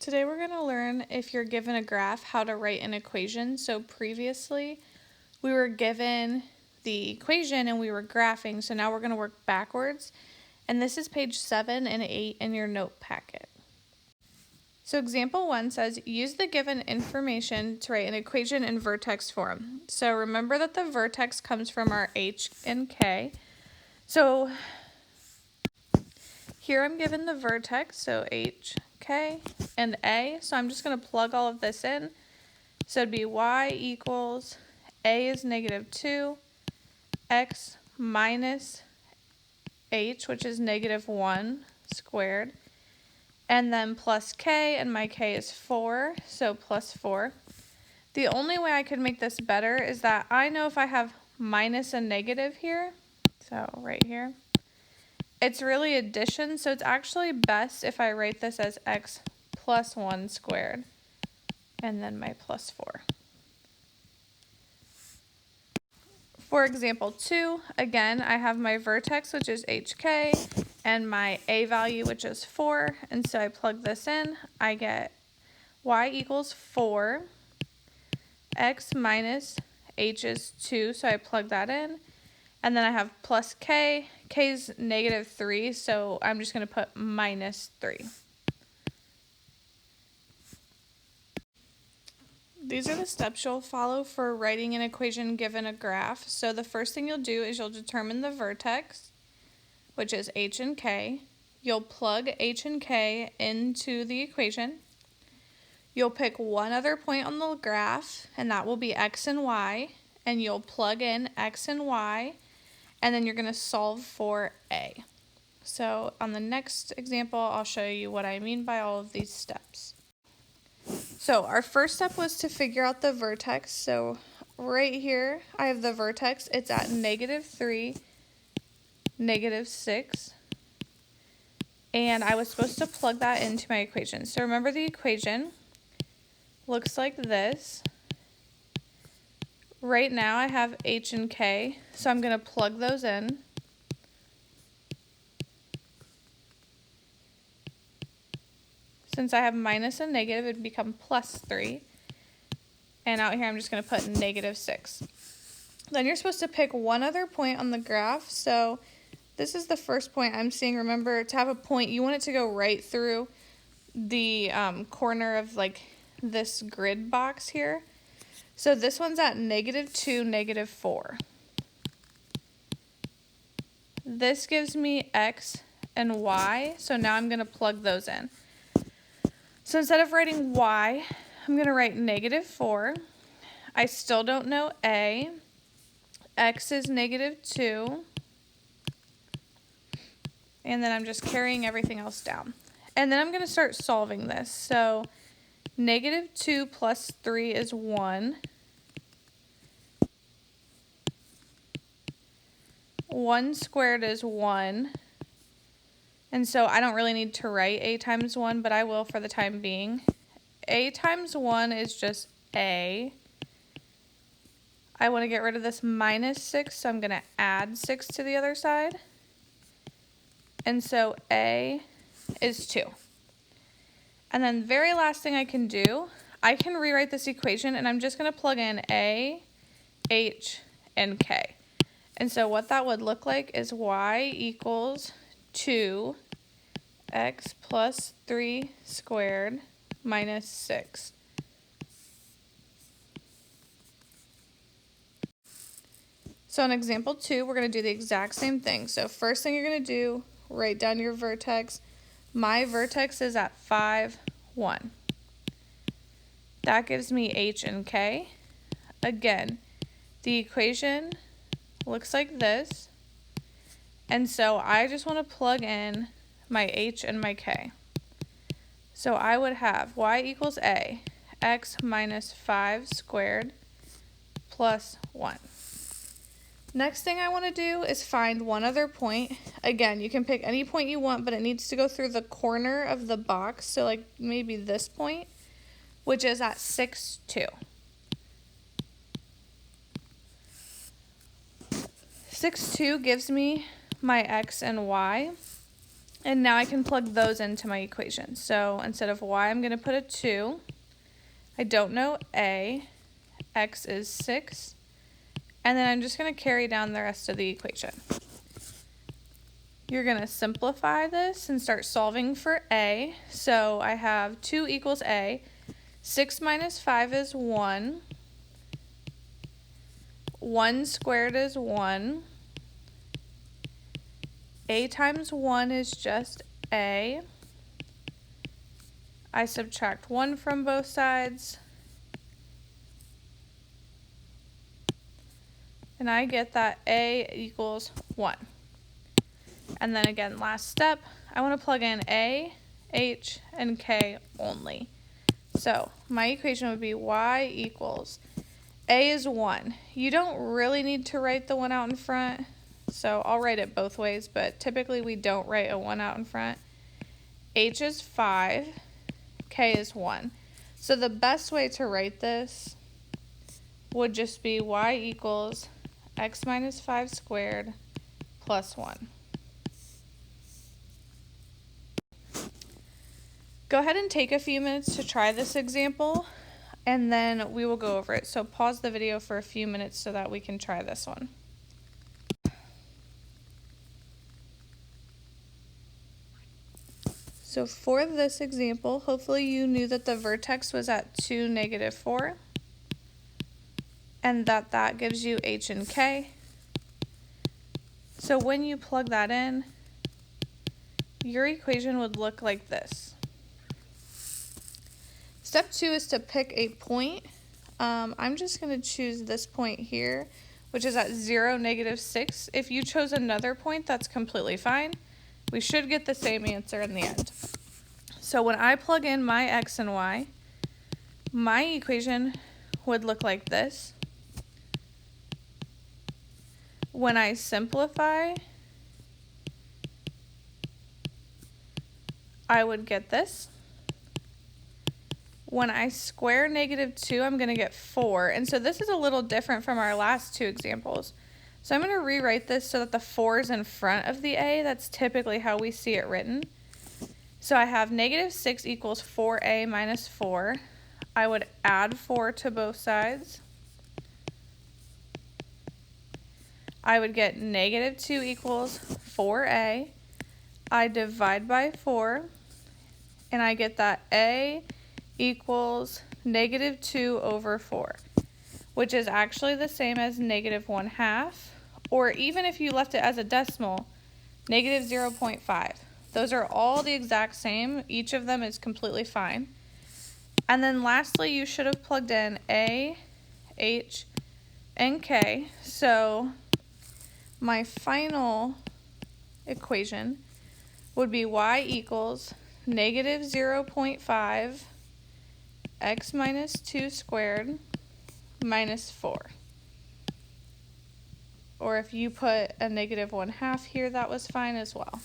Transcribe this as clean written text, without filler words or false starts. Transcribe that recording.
Today we're going to learn, if you're given a graph, how to write an equation. So previously we were given the equation and we were graphing, so now we're going to work backwards. And this is page 7 and 8 in your note packet. So example 1 says, use the given information to write an equation in vertex form. So remember that the vertex comes from our h and k. So here I'm given the vertex, so h, k, and a. So I'm just going to plug all of this in. So it'd be y equals a is -2, x minus h, which is -1 squared, and then plus k, and my k is 4, so plus 4. The only way I could make this better is that I know if I have minus a negative here, so right here, it's really addition, so it's actually best if I write this as x plus 1 squared, and then my plus 4. For example 2, again, I have my vertex, which is hk, and my a value, which is 4, and so I plug this in. I get y equals 4, x minus h is 2, so I plug that in, and then I have plus k. K is -3, so I'm just going to put -3. These are the steps you'll follow for writing an equation given a graph. So the first thing you'll do is you'll determine the vertex, which is h and k. You'll plug h and k into the equation. You'll pick one other point on the graph, and that will be x and y, and you'll plug in x and y, and then you're going to solve for a. So on the next example, I'll show you what I mean by all of these steps. So our first step was to figure out the vertex. So right here, I have the vertex. It's at -3, -6. And I was supposed to plug that into my equation. So remember, the equation looks like this. Right now I have h and k, so I'm going to plug those in. Since I have minus and negative, it would become +3. And out here I'm just going to put -6. Then you're supposed to pick one other point on the graph. So this is the first point I'm seeing. Remember, to have a point, you want it to go right through the corner of like this grid box here. So this one's at -2, -4. This gives me x and y, so now I'm going to plug those in. So instead of writing y, I'm going to write -4. I still don't know a. X is -2. And then I'm just carrying everything else down. And then I'm going to start solving this. So -2 plus 3 is 1. 1 squared is 1. And so I don't really need to write a times 1, but I will for the time being. A times 1 is just a. I want to get rid of this -6, so I'm going to add 6 to the other side. And so a is 2. And then very last thing I can do, I can rewrite this equation, and I'm just going to plug in a, h, and k. And so what that would look like is y equals 2 x plus 3 squared minus 6. So in example 2, we're going to do the exact same thing. So first thing you're going to do, write down your vertex. My vertex is at 5, 1. That gives me h and k. Again, the equation looks like this. And so I just want to plug in my h and my k. So I would have y equals a, x minus 5 squared plus 1. Next thing I want to do is find one other point. Again, you can pick any point you want, but it needs to go through the corner of the box. So like maybe this point, which is at 6, 2. 6, 2 gives me my x and y. And now I can plug those into my equation. So instead of y, I'm going to put a 2. I don't know a. X is 6. And then I'm just going to carry down the rest of the equation. You're going to simplify this and start solving for a. So I have 2 equals a. 6 minus 5 is 1. 1 squared is 1. A times 1 is just a. I subtract 1 from both sides. And I get that a equals 1. And then again, last step, I want to plug in a, h, and k only. So my equation would be y equals, a is 1. You don't really need to write the 1 out in front, so I'll write it both ways, but typically we don't write a 1 out in front. H is 5, k is 1. So the best way to write this would just be y equals x minus 5 squared plus 1. Go ahead and take a few minutes to try this example, and then we will go over it. So pause the video for a few minutes so that we can try this one. So for this example, hopefully you knew that the vertex was at 2, -4, and that gives you h and k. So when you plug that in, your equation would look like this. Step 2 is to pick a point. I'm just going to choose this point here, which is at 0, -6. If you chose another point, that's completely fine. We should get the same answer in the end. So when I plug in my x and y, my equation would look like this. When I simplify, I would get this. When I square -2, I'm going to get 4. And so this is a little different from our last two examples. So I'm going to rewrite this so that the 4 is in front of the a. That's typically how we see it written. So I have -6 equals 4a minus 4. I would add 4 to both sides. I would get -2 equals 4a. I divide by 4, and I get that a equals -2 over 4, which is actually the same as -1/2, or even if you left it as a decimal, -0.5. Those are all the exact same. Each of them is completely fine. And then lastly, you should have plugged in a, h, and k. So my final equation would be y equals -0.5 x minus 2 squared minus 4. Or if you put a -1/2 here, that was fine as well.